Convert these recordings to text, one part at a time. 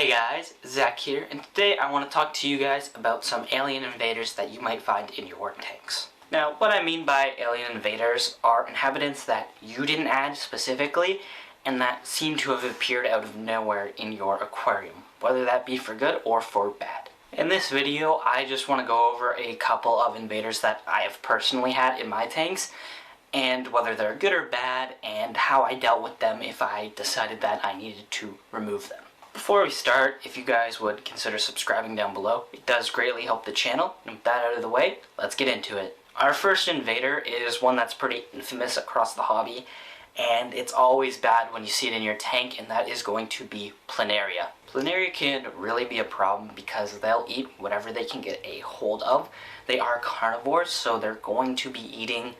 Hey guys, Zach here, and today I want to talk to you guys about some alien invaders that you might find in your tanks. Now, what I mean by alien invaders are inhabitants that you didn't add specifically, and that seem to have appeared out of nowhere in your aquarium, whether that be for good or for bad. In this video, I just want to go over a couple of invaders that I have personally had in my tanks, and whether they're good or bad, and how I dealt with them if I decided that I needed to remove them. Before we start, if you guys would consider subscribing down below, it does greatly help the channel. And with that out of the way, let's get into it. Our first invader is one that's pretty infamous across the hobby, and it's always bad when you see it in your tank, and that is going to be planaria. Planaria can really be a problem because they'll eat whatever they can get a hold of. They are carnivores, so they're going to be eating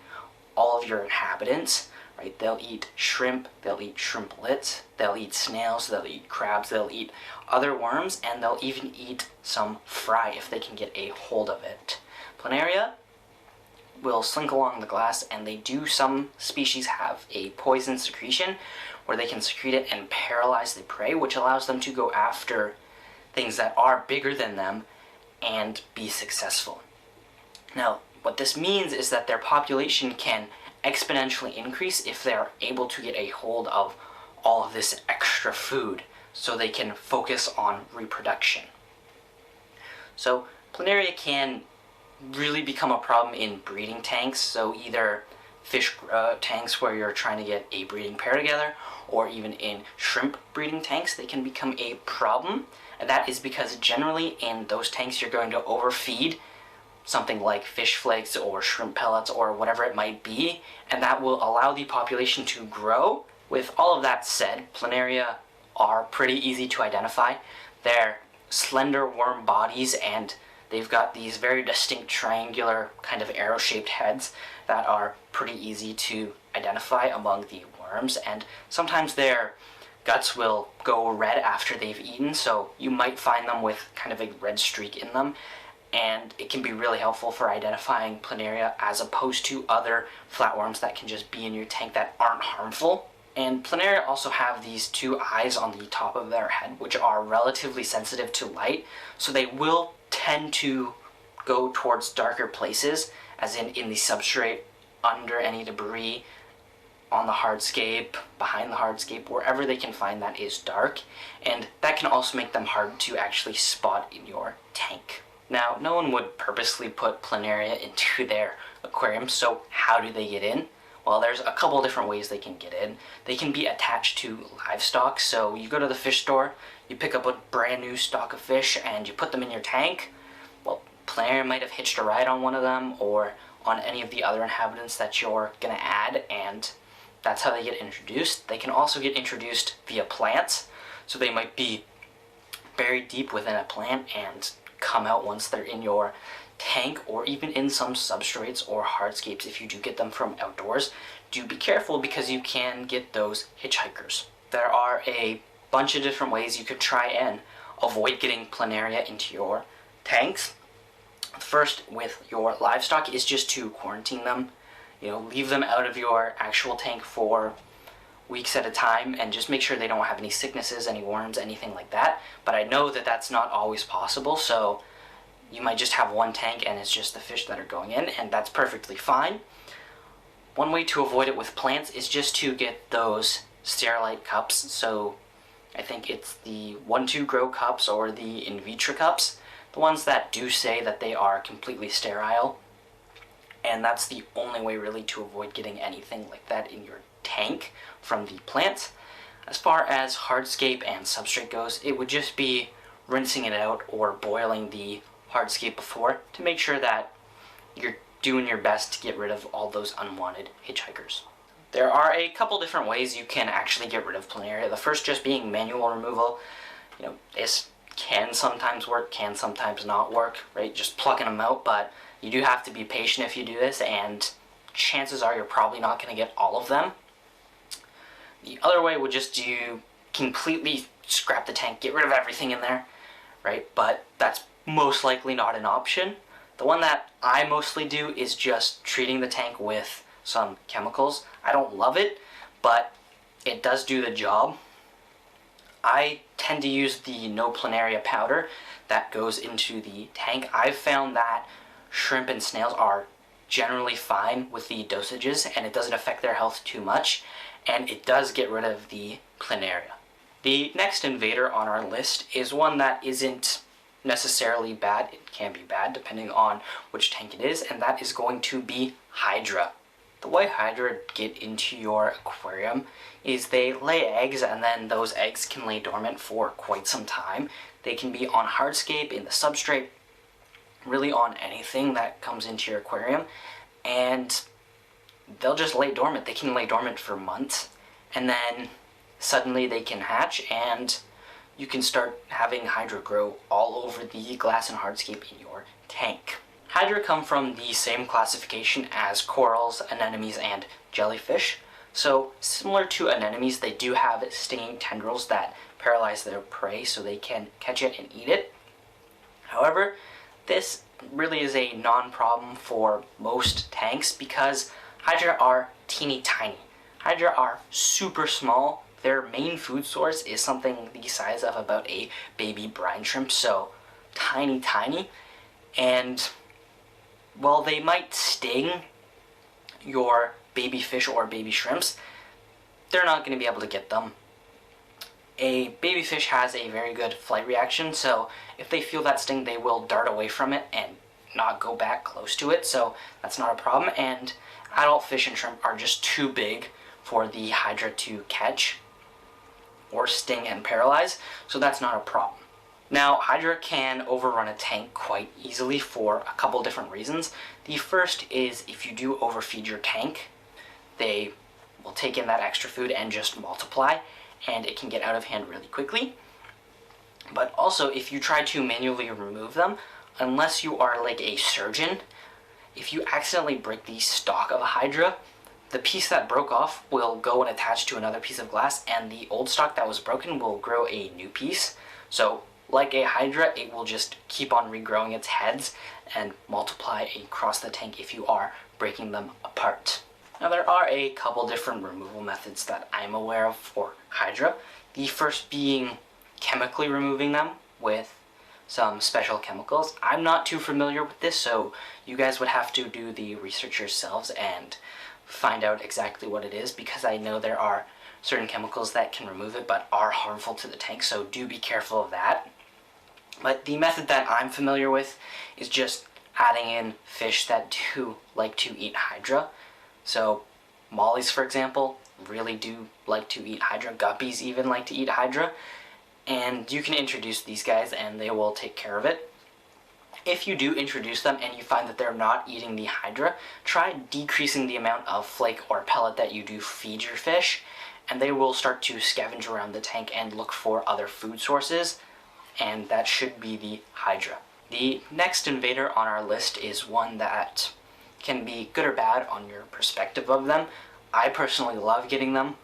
all of your inhabitants. Right? They'll eat shrimp, they'll eat shrimplets, they'll eat snails, they'll eat crabs, they'll eat other worms, and they'll even eat some fry if they can get a hold of it. Planaria will slink along the glass, and some species have a poison secretion where they can secrete it and paralyze the prey, which allows them to go after things that are bigger than them and be successful. Now, what this means is that their population can exponentially increase if they're able to get a hold of all of this extra food so they can focus on reproduction. So planaria can really become a problem in breeding tanks, so either fish tanks where you're trying to get a breeding pair together, or even in shrimp breeding tanks, they can become a problem. And that is because generally in those tanks you're going to overfeed something like fish flakes or shrimp pellets or whatever it might be, and that will allow the population to grow. With all of that said, planaria are pretty easy to identify. They're slender worm bodies, and they've got these very distinct triangular kind of arrow-shaped heads that are pretty easy to identify among the worms, and sometimes their guts will go red after they've eaten, so you might find them with kind of a red streak in them. And it can be really helpful for identifying planaria as opposed to other flatworms that can just be in your tank that aren't harmful. And planaria also have these two eyes on the top of their head, which are relatively sensitive to light, so they will tend to go towards darker places, as in the substrate, under any debris, on the hardscape, behind the hardscape, wherever they can find that is dark, and that can also make them hard to actually spot in your tank. Now, no one would purposely put planaria into their aquarium, so how do they get in? Well, there's a couple different ways they can get in. They can be attached to livestock, so you go to the fish store, you pick up a brand new stock of fish, and you put them in your tank. Well, planaria might have hitched a ride on one of them, or on any of the other inhabitants that you're going to add, and that's how they get introduced. They can also get introduced via plants, so they might be buried deep within a plant and come out once they're in your tank, or even in some substrates or hardscapes. If you do get them from outdoors, do be careful because you can get those hitchhikers. There are a bunch of different ways you could try and avoid getting planaria into your tanks. First, with your livestock, is just to quarantine them. Leave them out of your actual tank for weeks at a time, and just make sure they don't have any sicknesses, any worms, anything like that. But I know that that's not always possible, so you might just have one tank and it's just the fish that are going in, and that's perfectly fine. One way to avoid it with plants is just to get those sterilite cups. So I think it's the 1-2 grow cups or the in vitro cups, the ones that do say that they are completely sterile, and that's the only way really to avoid getting anything like that in your tank from the plants. As far as hardscape and substrate goes, it would just be rinsing it out or boiling the hardscape before to make sure that you're doing your best to get rid of all those unwanted hitchhikers. There are a couple different ways you can actually get rid of planaria. The first just being manual removal. This can sometimes work, can sometimes not work, right? Just plucking them out, but you do have to be patient if you do this, and chances are you're probably not going to get all of them. The other way would just do completely scrap the tank, get rid of everything in there, right? But that's most likely not an option. The one that I mostly do is just treating the tank with some chemicals. I don't love it, but it does do the job. I tend to use the no planaria powder that goes into the tank. I've found that shrimp and snails are generally fine with the dosages, and it doesn't affect their health too much, and it does get rid of the planaria. The next invader on our list is one that isn't necessarily bad. It can be bad depending on which tank it is, and that is going to be Hydra. The way Hydra get into your aquarium is they lay eggs, and then those eggs can lay dormant for quite some time. They can be on hardscape, in the substrate, really on anything that comes into your aquarium, and they'll just lay dormant. They can lay dormant for months, and then suddenly they can hatch, and you can start having Hydra grow all over the glass and hardscape in your tank. Hydra come from the same classification as corals, anemones, and jellyfish. So similar to anemones, they do have stinging tendrils that paralyze their prey so they can catch it and eat it. However, this really is a non-problem for most tanks because Hydra are teeny tiny. Hydra are super small. Their main food source is something the size of about a baby brine shrimp, so tiny. And while they might sting your baby fish or baby shrimps, they're not going to be able to get them. A baby fish has a very good flight reaction, so if they feel that sting, they will dart away from it and not go back close to it, so that's not a problem. And adult fish and shrimp are just too big for the Hydra to catch or sting and paralyze, so that's not a problem. Now, Hydra can overrun a tank quite easily for a couple different reasons. The first is if you do overfeed your tank, they will take in that extra food and just multiply, and it can get out of hand really quickly. But also, if you try to manually remove them, unless you are like a surgeon, if you accidentally break the stalk of a Hydra, the piece that broke off will go and attach to another piece of glass, and the old stalk that was broken will grow a new piece. So, like a Hydra, it will just keep on regrowing its heads and multiply across the tank if you are breaking them apart. Now, there are a couple different removal methods that I'm aware of for Hydra. The first being chemically removing them with some special chemicals. I'm not too familiar with this, so you guys would have to do the research yourselves and find out exactly what it is, because I know there are certain chemicals that can remove it but are harmful to the tank, so do be careful of that. But the method that I'm familiar with is just adding in fish that do like to eat Hydra. So mollies, for example, really do like to eat Hydra. Guppies even like to eat Hydra. And you can introduce these guys and they will take care of it. If you do introduce them and you find that they're not eating the Hydra, try decreasing the amount of flake or pellet that you do feed your fish, and they will start to scavenge around the tank and look for other food sources, and that should be the Hydra. The next invader on our list is one that can be good or bad on your perspective of them. I personally love getting them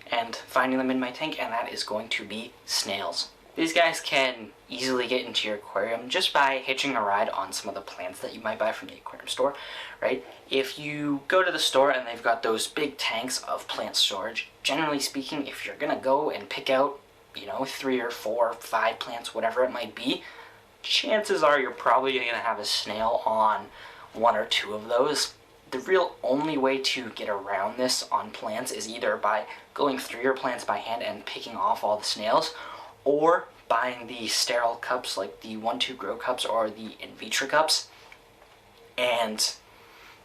and finding them in my tank, and that is going to be snails. These guys can easily get into your aquarium just by hitching a ride on some of the plants that you might buy from the aquarium store, right? If you go to the store and they've got those big tanks of plant storage, generally speaking, if you're gonna go and pick out, 3 or 4 or 5 plants, whatever it might be, chances are you're probably gonna have a snail on 1 or 2 of those. The real only way to get around this on plants is either by going through your plants by hand and picking off all the snails, or buying the sterile cups like the 1-2 grow cups or the in vitro cups, and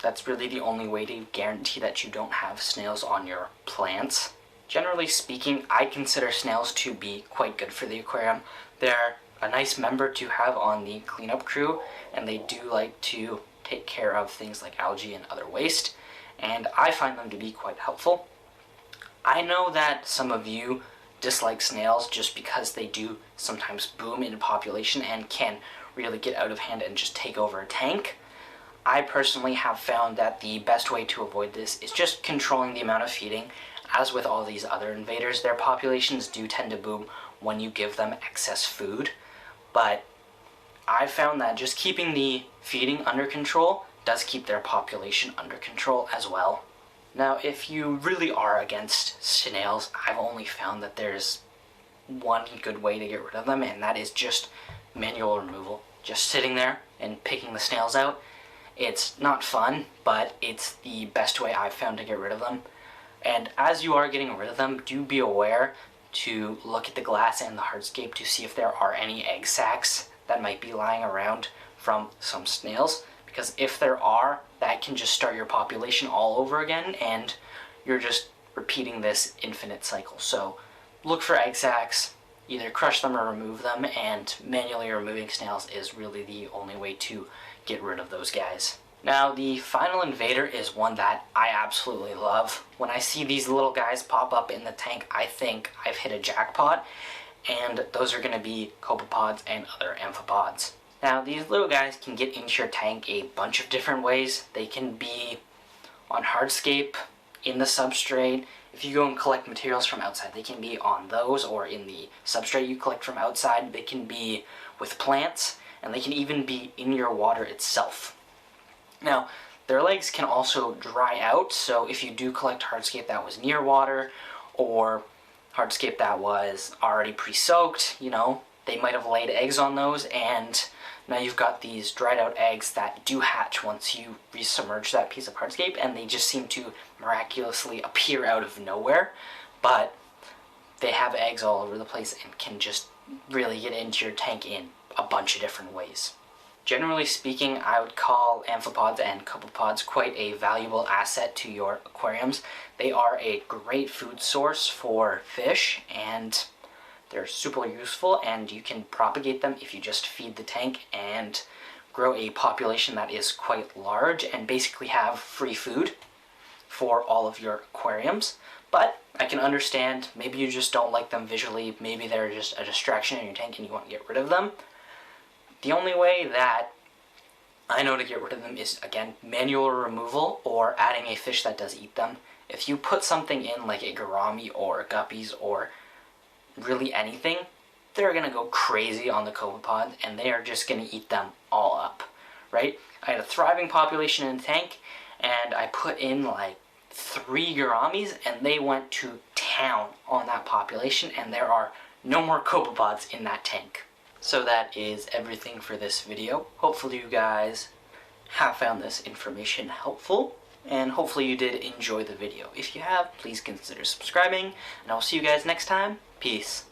that's really the only way to guarantee that you don't have snails on your plants. Generally speaking, I consider snails to be quite good for the aquarium. They're a nice member to have on the cleanup crew, and they do like to take care of things like algae and other waste, and I find them to be quite helpful. I know that some of you dislike snails just because they do sometimes boom in population and can really get out of hand and just take over a tank. I personally have found that the best way to avoid this is just controlling the amount of feeding. As with all these other invaders, their populations do tend to boom when you give them excess food, but I found that just keeping the feeding under control does keep their population under control as well. Now, if you really are against snails, I've only found that there's one good way to get rid of them, and that is just manual removal. Just sitting there and picking the snails out. It's not fun, but it's the best way I've found to get rid of them. And as you are getting rid of them, do be aware to look at the glass and the hardscape to see if there are any egg sacs that might be lying around from some snails. Because if there are, that can just start your population all over again, and you're just repeating this infinite cycle. So look for egg sacs, either crush them or remove them, and manually removing snails is really the only way to get rid of those guys. Now, the final invader is one that I absolutely love. When I see these little guys pop up in the tank, I think I've hit a jackpot, and those are going to be copepods and other amphipods. Now, these little guys can get into your tank a bunch of different ways. They can be on hardscape, in the substrate. If you go and collect materials from outside, they can be on those, or in the substrate you collect from outside. They can be with plants, and they can even be in your water itself. Now, their legs can also dry out, so if you do collect hardscape that was near water, or hardscape that was already pre-soaked, you know, they might have laid eggs on those, and now you've got these dried out eggs that do hatch once you resubmerge that piece of hardscape, and they just seem to miraculously appear out of nowhere, but they have eggs all over the place and can just really get into your tank in a bunch of different ways. Generally speaking, I would call amphipods and copepods quite a valuable asset to your aquariums. They are a great food source for fish, and they're super useful, and you can propagate them if you just feed the tank and grow a population that is quite large and basically have free food for all of your aquariums. But I can understand, maybe you just don't like them visually, maybe they're just a distraction in your tank and you want to get rid of them. The only way that I know to get rid of them is, again, manual removal or adding a fish that does eat them. If you put something in like a gourami or guppies or really anything, they're going to go crazy on the copepod and they are just going to eat them all up, right? I had a thriving population in the tank, and I put in like 3 gouramis and they went to town on that population, and there are no more copepods in that tank. So that is everything for this video. Hopefully you guys have found this information helpful, and hopefully you did enjoy the video. If you have, please consider subscribing, and I'll see you guys next time. Peace.